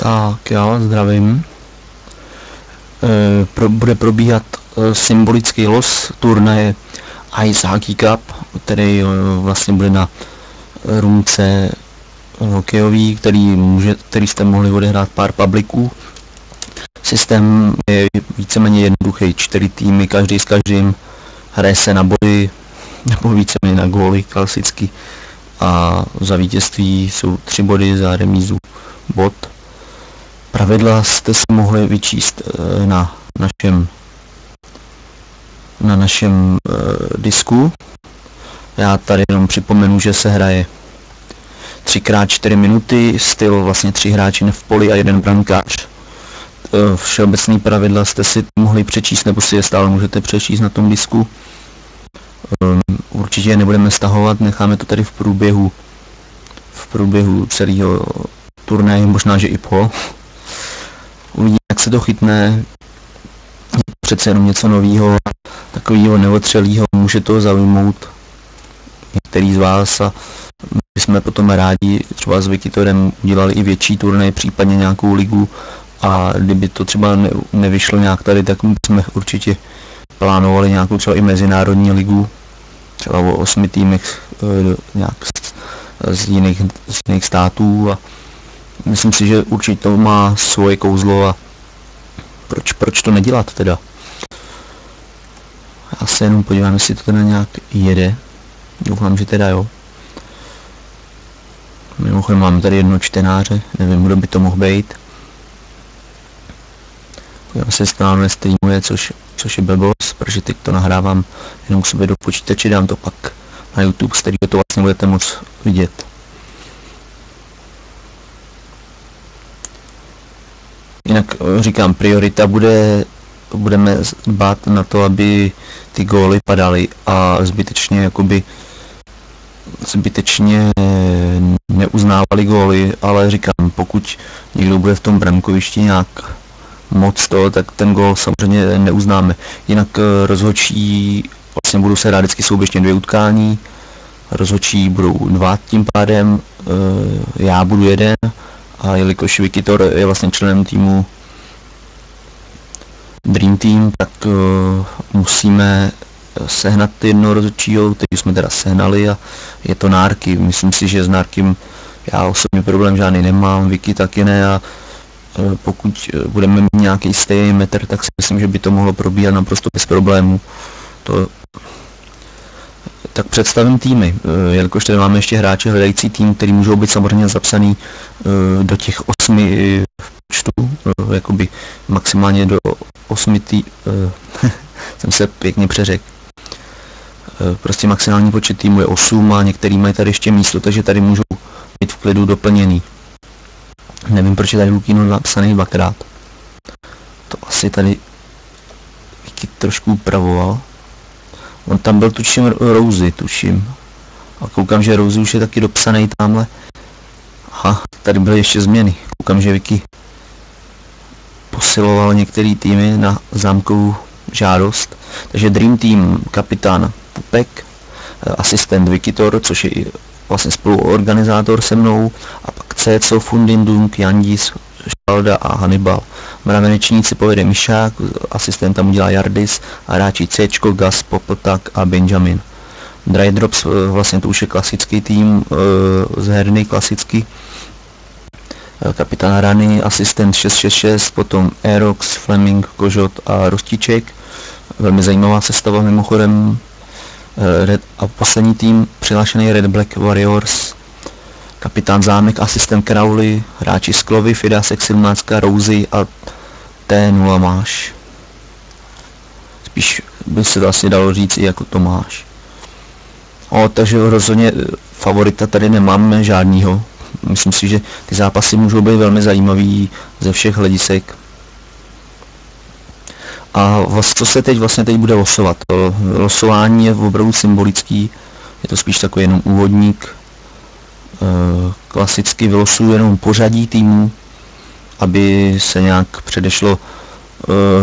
Tak já vás zdravím. Bude probíhat symbolický los turnaje Ice Hockey Cup, který vlastně bude na růmce hokejový, který jste mohli odehrát pár publiků. Systém je víceméně jednoduchý, 4 týmy, každý s každým, hraje se na body, nebo víceméně na góly klasicky, a za vítězství jsou 3 body, za remízu bod. Pravidla jste si mohli vyčíst na našem disku. Já tady jenom připomenu, že se hraje 3x4 minuty, styl vlastně 3 hráči v poli a 1 brankář. Všeobecný pravidla jste si mohli přečíst, nebo si je stále můžete přečíst na tom disku. Určitě je nebudeme stahovat, necháme to tady v průběhu celého turnaje, možná že i po. Uvidíme, jak se to chytne. Přece jenom něco nového, takového neotřelého, může to zaujmout některý z vás, a my jsme potom rádi třeba s Wikitorem udělali i větší turnaj, případně nějakou ligu, a kdyby to třeba nevyšlo nějak tady, tak jsme určitě plánovali nějakou třeba i mezinárodní ligu, třeba o 8 týmech nějak z jiných států, a myslím si, že určitě to má svoje kouzlo a proč to nedělat teda. Já se jenom podívám, jestli to teda nějak jede. Doufám, že teda jo. Mimochodem máme tady jedno čtenáře, nevím, kdo by to mohl být. Podívám se, jestli to nestreamuje, což je blbost, protože teď to nahrávám jenom k sobě do počítače, dám to pak na YouTube, z kterého to vlastně budete moct vidět. Jinak říkám, priorita budeme dbát na to, aby ty góly padaly a zbytečně neuznávali góly, ale říkám, pokud někdo bude v tom brankovišti nějak moc tak ten gól samozřejmě neuznáme. Jinak rozhodčí, vlastně budou se hrát vždycky souběžně 2 utkání, rozhodčí budou 2 tím pádem, já budu 1, a jelikož Wikitor je vlastně členem týmu Dream Team, tak musíme sehnat jednoho rozhodčího, který jsme teda sehnali, a je to Nárky. Myslím si, že s Nárkym já osobně problém žádný nemám, Wiki taky ne, a pokud budeme mít nějaký stejný metr, tak si myslím, že by to mohlo probíhat naprosto bez problémů. Tak představím týmy, jelikož tady máme ještě hráče hledající tým, který můžou být samozřejmě zapsaný do těch 8 počtu, jakoby maximálně do 8 jsem se pěkně přeřekl. Prostě maximální počet týmů je 8 a některý mají tady ještě místo, takže tady můžou být v klidu doplněný. Nevím, proč je tady Lukino napsaný 2krát. To asi tady Wiki trošku upravoval. On tam byl tuším Rousey, a koukám, že Rousey už je taky dopsaný tamhle. Aha, tady byly ještě změny. Koukám, že Wiki posiloval některé týmy na zámkovou žádost. Takže Dream Team, kapitán Pupek, asistent Wikitor, což je vlastně spoluorganizátor se mnou, a pak CCO, Fundindung, Jandis, Šalda a Hannibal. Mravenečníci povede Mišák, asistent tam udělá Jardis, a hráči Cčko, Gas, Popltak a Benjamin. Dry Drops, vlastně to už je klasický tým, z herny klasický. Kapitán Rany, asistent 666, potom Aerox, Fleming, Kožot a Rostiček. Velmi zajímavá sestava mimochodem. A poslední tým přihlášený Red Black Warriors. Kapitán Zámek, asistent Crowley, hráči Sklovy, Fidasek 17, Rousey a T0 Máš. Spíš by se to asi dalo říct i jako Tomáš. Takže rozhodně favorita tady nemáme žádnýho. Myslím si, že ty zápasy můžou být velmi zajímavý ze všech hledisek. A co se teď bude losovat? To losování je opravdu symbolický, je to spíš takový jenom úvodník. Klasicky vylosuju jenom pořadí týmů, aby se nějak předešlo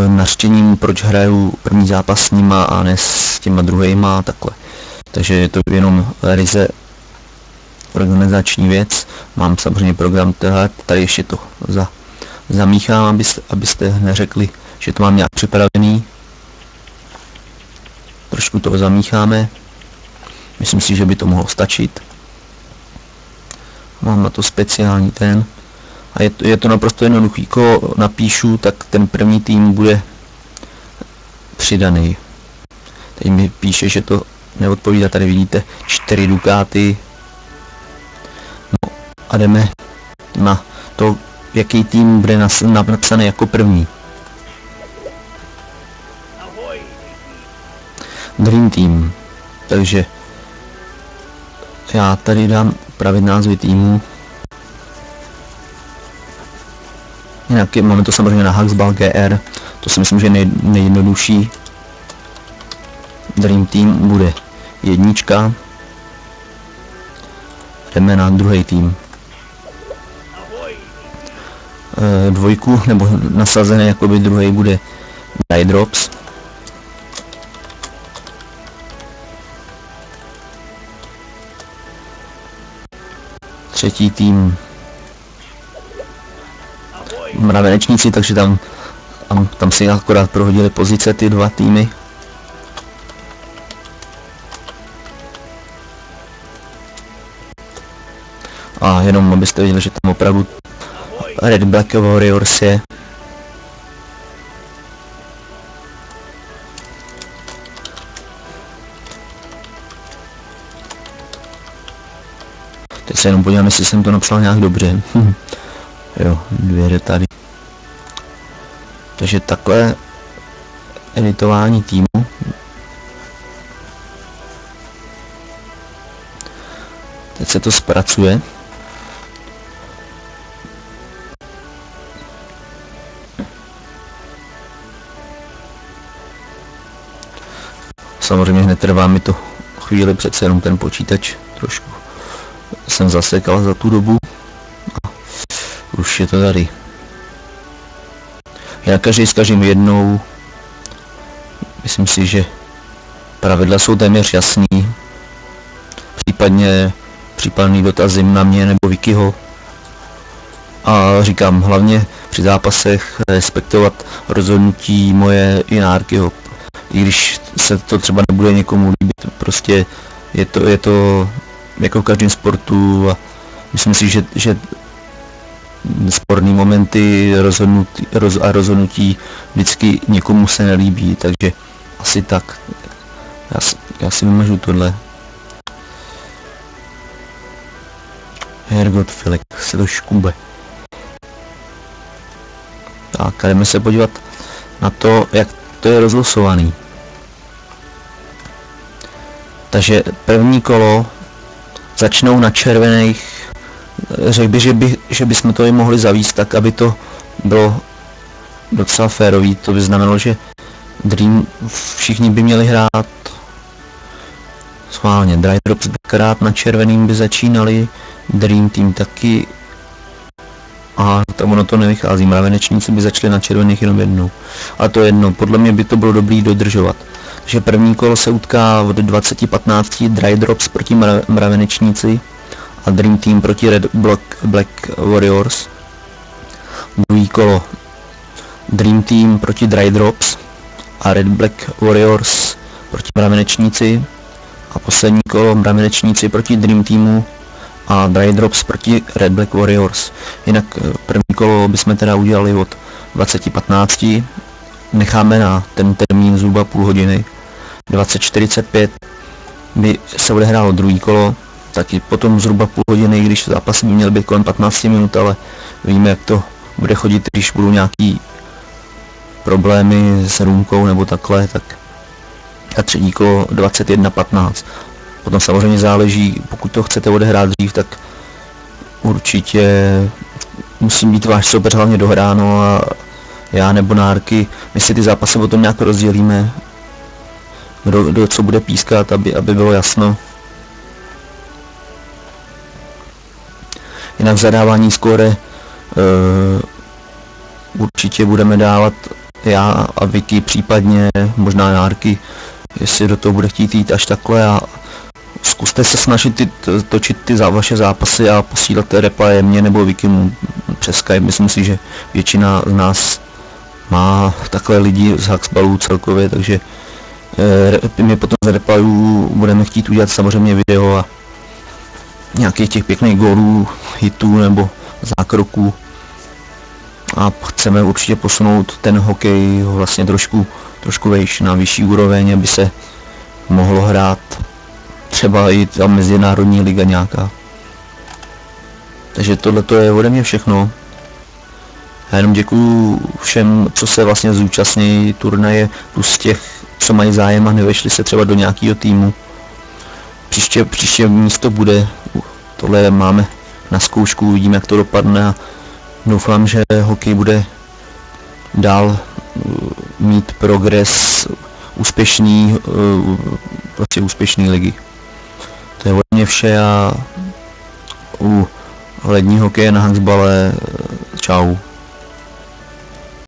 nařčením, proč hraju první zápas s nima a ne s těma druhejma a takhle. Takže je to jenom ryze organizační věc. Mám samozřejmě program tady ještě to za zamíchám, abyste neřekli, že to mám nějak připravený. Trošku to zamícháme. Myslím si, že by to mohlo stačit. Mám na to speciální ten. A je to naprosto jednoduchý. Koho napíšu, tak ten první tým bude přidaný. Teď mi píše, že to neodpovídá. Tady vidíte 4 dukáty. No a jdeme na to, jaký tým bude napsaný jako první. Dream Team. Takže já tady dám upravit názvy týmu. Jinak máme to samozřejmě na Haxball GR. To si myslím, že je nejjednodušší. Dream Team bude 1. Jdeme na druhý tým. 2, nebo nasazený jakoby druhý bude Dry Drops. Třetí tým Mravenečníci, takže tam si akorát prohodili pozice ty 2 týmy. A jenom abyste viděli, že tam opravdu Red Black Warriors je. Teď se jenom podívám, jestli jsem to napsal nějak dobře. Jo, 2 jde tady. Takže takové editování týmu. Teď se to zpracuje. Samozřejmě netrvá mi to chvíli, přece jenom ten počítač trošku jsem zasekal za tu dobu. A už je to tady. Já každý s každým jednou. Myslím si, že pravidla jsou téměř jasný. Případný dotazy na mě nebo Wikiho. A říkám, hlavně při zápasech respektovat rozhodnutí moje i Nárkyho. I když se to třeba nebude někomu líbit, prostě je to jako v každém sportu a myslím si, že sporný momenty rozhodnutí vždycky někomu se nelíbí, takže asi tak. Já si vymažu tohle. Hergot Filek se to škube. Tak, jdeme se podívat na to, jak to je rozlosovaný. Takže první kolo začnou na červených. Řekl bych, že bychom to i mohli zavíst tak, aby to bylo docela férový. To by znamenalo, že Dream všichni by měli hrát schválně. Dry Drops dvakrát na červeným by začínali, Dream Team taky. A tam ono to nevychází, Mravenečníci by začali na červených jenom jednou. A to jedno, podle mě by to bylo dobrý dodržovat. Takže první kolo se utká od 20:15 Dry Drops proti Mravenečníci a Dream Team proti Red Black Warriors. Druhý kolo Dream Team proti Dry Drops a Red Black Warriors proti Mravenečníci. A poslední kolo Mravenečníci proti Dream Teamu a Dry Drops proti Red Black Warriors. Jinak první kolo bychom teda udělali od 20:15. Necháme na ten termín zhruba půl hodiny. 20:45 by se odehrálo druhý kolo, taky potom zhruba půl hodiny, když zápas by měl být kolem 15 minut, ale víme, jak to bude chodit, když budou nějaký problémy s růmkou nebo takhle, tak a třetí kolo 21:15. Potom samozřejmě záleží, pokud to chcete odehrát dřív, tak určitě musí být váš soupeř hlavně dohráno a já nebo Nárky, my si ty zápasy potom nějak rozdělíme, kdo co bude pískat, aby bylo jasno. Jinak v zadávání skóre určitě budeme dávat já a Vicky, případně možná Nárky, jestli do toho bude chtít jít až takhle, a zkuste se snažit točit ty vaše zápasy a posílat replaye mě nebo Vikimu přes Skype. Myslím si, že většina z nás má takové lidi z Haxballu celkově, takže my potom z replayů budeme chtít udělat samozřejmě video a nějakých těch pěkných gólů, hitů nebo zákroků. A chceme určitě posunout ten hokej vlastně trošku vejš na vyšší úroveň, aby se mohlo hrát třeba i ta mezinárodní liga nějaká. Takže tohle je ode mě všechno. Já jenom děkuju všem, co se vlastně zúčastní turnaje, plus těch, co mají zájem a nevešli se třeba do nějakého týmu. Příště místo bude, tohle máme na zkoušku, uvidíme, jak to dopadne a doufám, že hokej bude dál mít progres úspěšný, prostě úspěšný ligy. To je ode mě vše a u lední hokeje na Haxballe čau.